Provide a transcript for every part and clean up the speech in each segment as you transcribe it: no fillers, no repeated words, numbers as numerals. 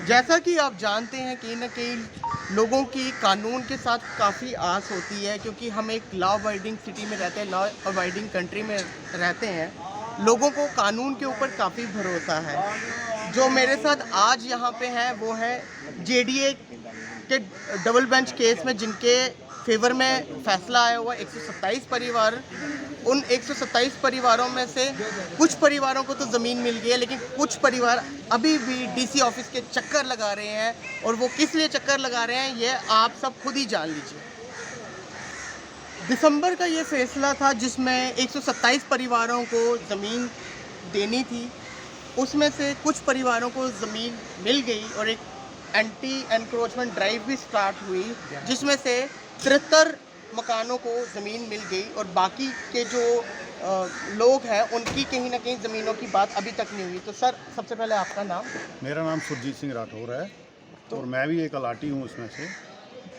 जैसा कि आप जानते हैं कहीं न कहीं लोगों की कानून के साथ काफ़ी आस होती है, क्योंकि हम एक लॉ अबाइडिंग सिटी में रहते हैं, लॉ अबाइडिंग कंट्री में रहते हैं। लोगों को कानून के ऊपर काफ़ी भरोसा है। जो मेरे साथ आज यहाँ पे हैं वो है जेडीए के डबल बेंच केस में जिनके फेवर में फैसला आया हुआ 127 परिवार। उन 127 परिवारों में से कुछ परिवारों को तो ज़मीन मिल गई है, लेकिन कुछ परिवार अभी भी डीसी ऑफिस के चक्कर लगा रहे हैं, और वो किस लिए चक्कर लगा रहे हैं ये आप सब खुद ही जान लीजिए। दिसंबर का ये फैसला था जिसमें 127 परिवारों को ज़मीन देनी थी। उसमें से कुछ परिवारों को ज़मीन मिल गई और एक एंटी एनक्रोचमेंट ड्राइव भी स्टार्ट हुई, जिसमें से 73 मकानों को ज़मीन मिल गई, और बाकी के जो लोग हैं उनकी कहीं ना कहीं ज़मीनों की बात अभी तक नहीं हुई। तो सर, सबसे पहले आपका नाम? मेरा नाम सुरजीत सिंह राठौर है और मैं भी एक अलाटी हूँ उसमें से।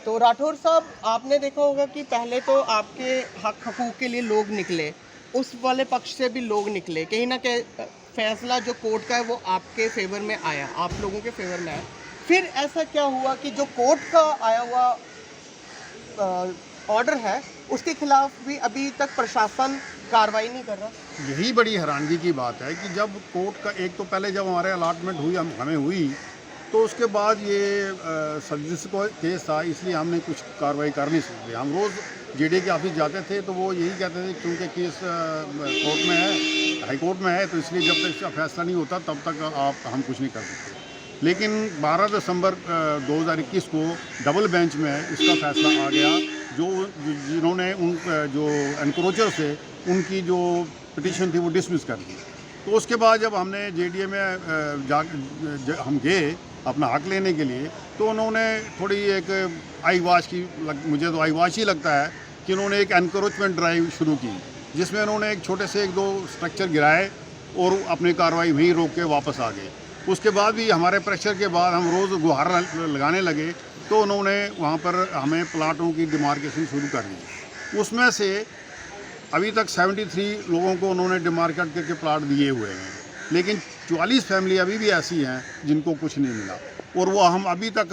तो राठौर साहब, आपने देखा होगा कि पहले तो आपके हक हकूक़ के लिए लोग निकले, उस वाले पक्ष से भी लोग निकले, कहीं ना कहीं फैसला जो कोर्ट का है वो आपके फेवर में आया, आप लोगों के फेवर में आया। फिर ऐसा क्या हुआ कि जो कोर्ट का आया हुआ ऑर्डर है उसके खिलाफ भी अभी तक प्रशासन कार्रवाई नहीं कर रहा? यही बड़ी हैरानगी की बात है कि जब कोर्ट का एक तो पहले जब हमारे अलाटमेंट हुई हमें हुई, तो उसके बाद ये सब्जिस को केस था, इसलिए हमने कुछ कार्रवाई कर नहीं सकते। हम रोज़ जेडीए के ऑफिस जाते थे तो वो यही कहते थे क्योंकि केस कोर्ट में है, हाई कोर्ट में है, तो इसलिए जब तक इसका फैसला नहीं होता तब तक हम कुछ नहीं कर सकते। लेकिन 12 दिसंबर 2021 को डबल बेंच में इसका फैसला आ गया, जिन्होंने उन जो एनक्रोचर से उनकी जो पिटीशन थी वो डिसमिस कर दी। तो उसके बाद जब हमने जेडीए में हम गए अपना हक लेने के लिए, तो उन्होंने थोड़ी एक आईवाश की मुझे तो आईवाश ही लगता है कि उन्होंने एक एनक्रोचमेंट ड्राइव शुरू की, जिसमें उन्होंने एक छोटे से 1-2 स्ट्रक्चर गिराए और अपनी कार्रवाई वहीं रोक के वापस आ गए। उसके बाद भी हमारे प्रेशर के बाद हम रोज़ गुहार लगाने लगे, तो उन्होंने वहाँ पर हमें प्लाटों की डिमार्केशन शुरू कर दी। उसमें से अभी तक 73 लोगों को उन्होंने डिमार्केट करके प्लाट दिए हुए हैं, लेकिन 44 फैमिली अभी भी ऐसी हैं जिनको कुछ नहीं मिला। और वो हम अभी तक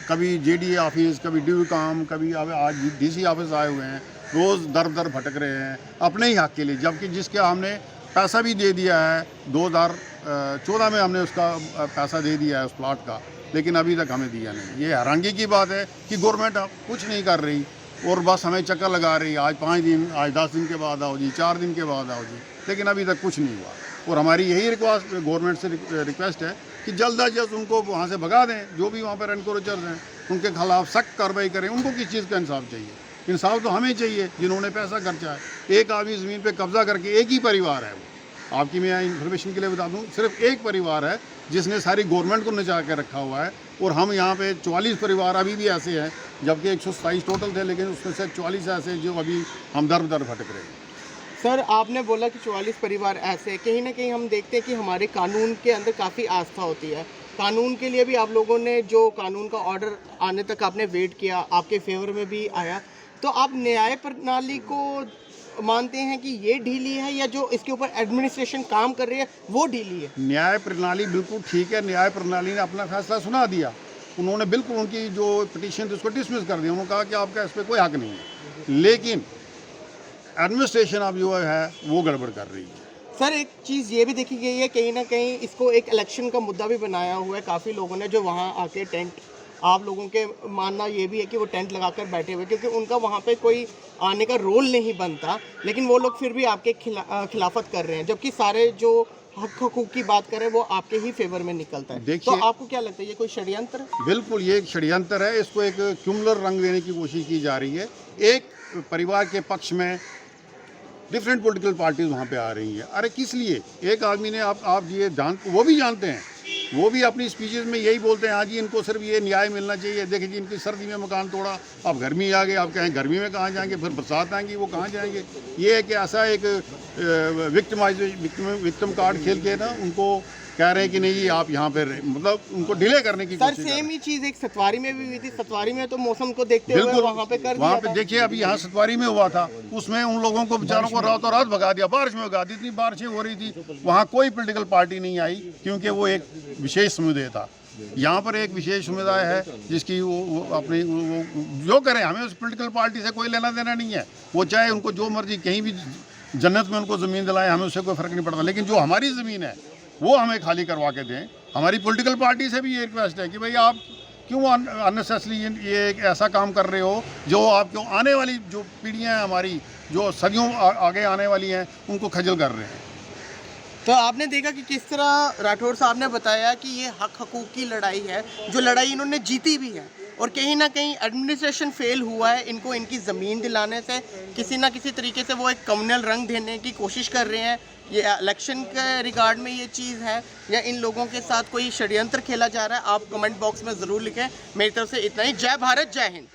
कभी जेडीए ऑफिस, कभी DIVCOM, कभी आज डीसी ऑफिस आए हुए हैं, रोज़ दर दर भटक रहे हैं अपने ही हक के लिए, जबकि जिसके हमने पैसा भी दे दिया है, 2014 में हमने उसका पैसा दे दिया है उस प्लाट का, लेकिन अभी तक हमें दिया नहीं। ये हैरानगी की बात है कि गवर्नमेंट कुछ नहीं कर रही और बस हमें चक्कर लगा रही, आज 5 दिन, आज 10 दिन के बाद आओ जी, 4 दिन के बाद आओ जी, लेकिन अभी तक कुछ नहीं हुआ। और हमारी यही रिक्वेस्ट गवर्नमेंट से रिक्वेस्ट है कि जल्द अज जल्द उनको वहाँ से भगा दें, जो भी वहाँ पर एनक्रोचर्स हैं उनके खिलाफ सख्त कार्रवाई करें। उनको किस चीज़ का इंसाफ चाहिए? इंसाफ तो हमें चाहिए जिन्होंने पैसा खर्चा है। एक आदमी ज़मीन पे कब्जा करके, एक ही परिवार है वो, आपकी मैं इन्फॉर्मेशन के लिए बता दूं, सिर्फ एक परिवार है जिसने सारी गवर्नमेंट को नचा के रखा हुआ है, और हम यहाँ पे 44 परिवार अभी भी ऐसे हैं, जबकि 127 टोटल थे, लेकिन उसमें से 44 ऐसे जो अभी हम दर दर भटक रहे हैं। सर, आपने बोला कि 44 परिवार ऐसे, कहीं ना कहीं हम देखते हैं कि हमारे कानून के अंदर काफ़ी आस्था होती है। कानून के लिए भी आप लोगों ने जो कानून का ऑर्डर आने तक आपने वेट किया, आपके फेवर में भी आया, तो आप न्याय प्रणाली को मानते हैं कि ये ढीली है, या जो इसके ऊपर एडमिनिस्ट्रेशन काम कर रही है वो ढीली है? न्याय प्रणाली बिल्कुल ठीक है। न्याय प्रणाली ने अपना फैसला सुना दिया। उन्होंने बिल्कुल उनकी जो पिटीशन थी उसको डिसमिस कर दिया। उन्होंने कहा कि आपका इस पर कोई हक नहीं है, लेकिन एडमिनिस्ट्रेशन अब जो है वो गड़बड़ कर रही है। सर, एक चीज़ ये भी देखी गई है, कहीं ना कहीं इसको एक इलेक्शन का मुद्दा भी बनाया हुआ है काफ़ी लोगों ने, जो वहाँ आके टेंट, आप लोगों के मानना ये भी है कि वो टेंट लगाकर बैठे हुए, क्योंकि उनका वहाँ पे कोई आने का रोल नहीं बनता, लेकिन वो लोग फिर भी आपके खिलाफत कर रहे हैं, जबकि सारे जो हक हकूक़ की बात करें वो आपके ही फेवर में निकलता है। तो आपको क्या लगता है, ये कोई षड्यंत्र? बिल्कुल, ये एक षड्यंत्र है। इसको एक क्यूमुलर रंग देने की कोशिश की जा रही है। एक परिवार के पक्ष में डिफरेंट पॉलिटिकल पार्टीज वहाँ पे आ रही हैं। अरे किस लिए? एक आदमी ने आप ये वो भी जानते हैं, वो भी अपनी स्पीचेस में यही बोलते हैं, हाँ जी इनको सिर्फ ये न्याय मिलना चाहिए। देखिए जी, इनकी सर्दी में मकान तोड़ा, अब गर्मी आ गई, आप कहें गर्मी में कहाँ जाएंगे, फिर बरसात आएंगी, वो कहाँ जाएंगे? ये है कि ऐसा एक विक्टिम कार्ड खेल के ना उनको कह रहे हैं कि नहीं आप यहाँ पे मतलब उनको डिले करने की कोशिश। सर, सेम ही चीज़ एक सतवारी में भी हुई थी। सतवारी में तो मौसम को देखते हुए वहाँ पे कर दिया। वहाँ पे देखिए, अभी यहाँ सतवारी में हुआ था, उसमें उन लोगों को बेचारों को रातों रात भगा दिया, बारिश में भगा दी। इतनी बारिशें हो रही थी, वहाँ कोई पॉलिटिकल पार्टी नहीं आई, क्योंकि वो एक विशेष समुदाय था। यहाँ पर एक विशेष समुदाय है जिसकी वो अपनी वो जो करें, हमें उस पॉलिटिकल पार्टी से कोई लेना देना नहीं है। वो चाहे उनको जो मर्जी कहीं भी जन्नत में उनको ज़मीन दिलाएं, हमें उससे कोई फ़र्क नहीं पड़ता, लेकिन जो हमारी ज़मीन है वो हमें खाली करवा के दें। हमारी पॉलिटिकल पार्टी से भी ये रिक्वेस्ट है कि भाई आप क्यों अननेसेसरी ये एक ऐसा काम कर रहे हो जो आपको आने वाली जो पीढ़ियाँ हैं हमारी, जो सदियों आगे आने वाली हैं, उनको खजल कर रहे हैं। तो आपने देखा कि किस तरह राठौर साहब ने बताया कि ये हक हकूक़ की लड़ाई है, जो लड़ाई इन्होंने जीती भी है, और कहीं ना कहीं एडमिनिस्ट्रेशन फेल हुआ है इनको इनकी ज़मीन दिलाने से। किसी ना किसी तरीके से वो एक कम्युनल रंग देने की कोशिश कर रहे हैं। ये इलेक्शन के रिगार्ड में ये चीज़ है या इन लोगों के साथ कोई षड्यंत्र खेला जा रहा है, आप कमेंट बॉक्स में ज़रूर लिखें। मेरी तरफ से इतना ही। जय भारत, जय हिंद।